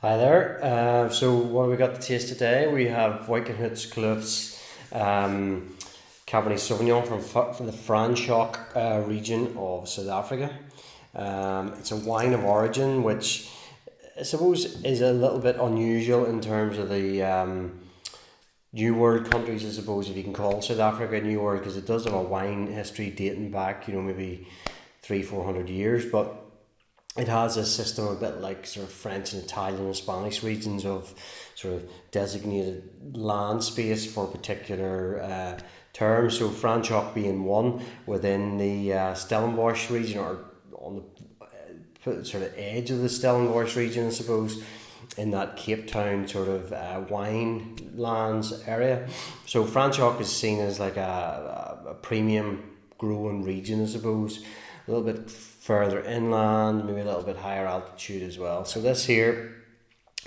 Hi there. So what have we got to taste today? We have Boekenhoutskloof Cabernet Sauvignon from the Franschoek region of South Africa. It's a wine of origin, which I suppose is a little bit unusual in terms of the New World countries, I suppose, if you can call South Africa a New World, because it does have a wine history dating back, maybe 300-400 years, but it has a system a bit like sort of French and Italian and Spanish regions of sort of designated land space for particular terms. So Franschhoek being one within the Stellenbosch region, or on the sort of edge of the Stellenbosch region, I suppose, in that Cape Town sort of wine lands area. So Franschhoek is seen as like a premium growing region, I suppose, a little bit further inland, maybe a little bit higher altitude as well. So this here,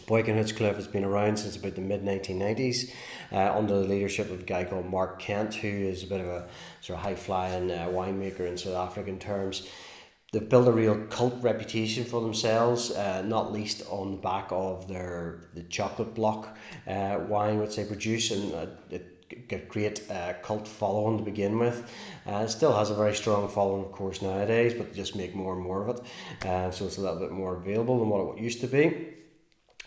Boekenhoutskloof, has been around since about the mid-1990s under the leadership of a guy called Mark Kent, who is a bit of a sort of high-flying winemaker in South African terms. They've built a real cult reputation for themselves, not least on the back of the chocolate block wine which they produce, and it get great cult following to begin with. It still has a very strong following, of course, nowadays, but they just make more and more of it, so it's a little bit more available than what it used to be.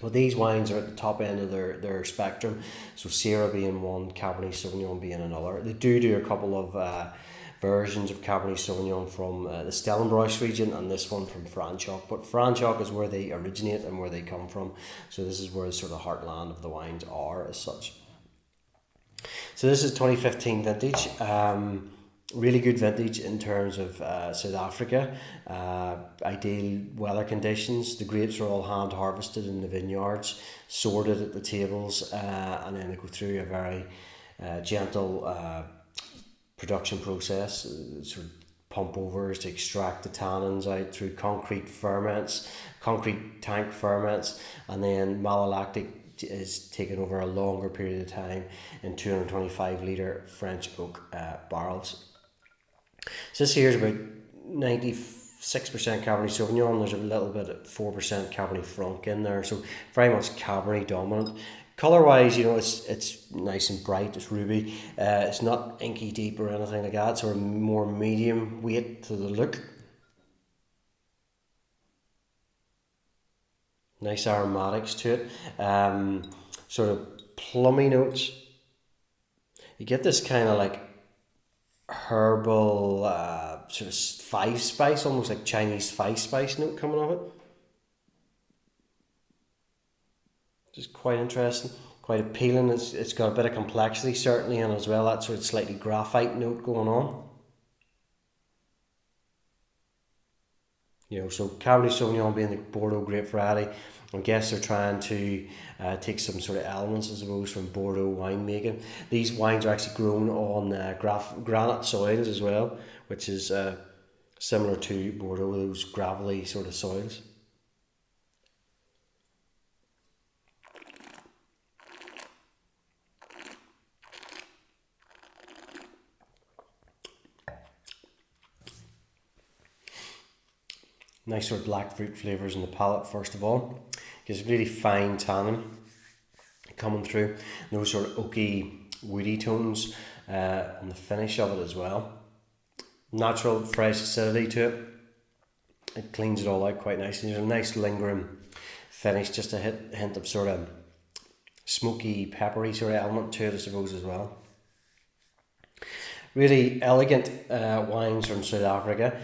But these wines are at the top end of their spectrum, so Syrah being one, Cabernet Sauvignon being another. They do a couple of versions of Cabernet Sauvignon from the Stellenbosch region, and this one from Franschhoek. But Franschhoek is where they originate and where they come from, so this is where the sort of heartland of the wines are as such. So this is 2015 vintage, really good vintage in terms of South Africa, ideal weather conditions. The grapes are all hand harvested in the vineyards, sorted at the tables, and then they go through a very gentle production process, sort of pump overs to extract the tannins out through concrete tank ferments, and then malolactic is taken over a longer period of time in 225 litre French oak barrels. So this here is about 96% Cabernet Sauvignon. There's a little bit of 4% Cabernet Franc in there, so very much Cabernet dominant. Colour wise, it's nice and bright, it's ruby, it's not inky deep or anything like that, sort of more medium weight to the look. Nice aromatics to it, sort of plummy notes. You get this kind of like herbal sort of five spice, almost like Chinese five spice note coming off it. Which is quite interesting, quite appealing. It's got a bit of complexity certainly, and as well that sort of slightly graphite note going on. So Cabernet Sauvignon being the Bordeaux grape variety, I guess they're trying to take some sort of elements, I suppose, from Bordeaux winemaking. These wines are actually grown on granite soils as well, which is similar to Bordeaux, those gravelly sort of soils. Nice sort of black fruit flavours in the palate, first of all. Gives really fine tannin coming through. Those sort of oaky, woody tones on the finish of it as well. Natural, fresh acidity to it. It cleans it all out quite nicely. There's a nice lingering finish, just a hint of sort of smoky, peppery sort of element to it, I suppose, as well. Really elegant wines from South Africa.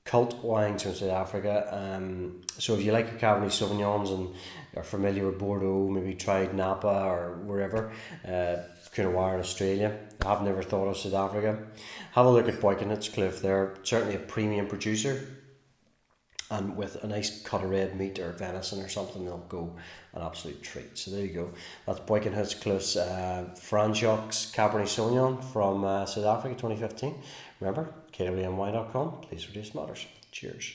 Cult wines from South Africa. So if you like your Cabernet Sauvignons and are familiar with Bordeaux, maybe tried Napa or wherever, Coonawarra in Australia, I've never thought of South Africa, have a look at Boekenhoutskloof. They're certainly a premium producer, and with a nice cut of red meat or venison or something, they'll go an absolute treat. So there you go. That's Boekenhoutskloof's Franschoek's Cabernet Sauvignon from South Africa 2015. Remember, kwmy.com. Please reduce matters. Cheers.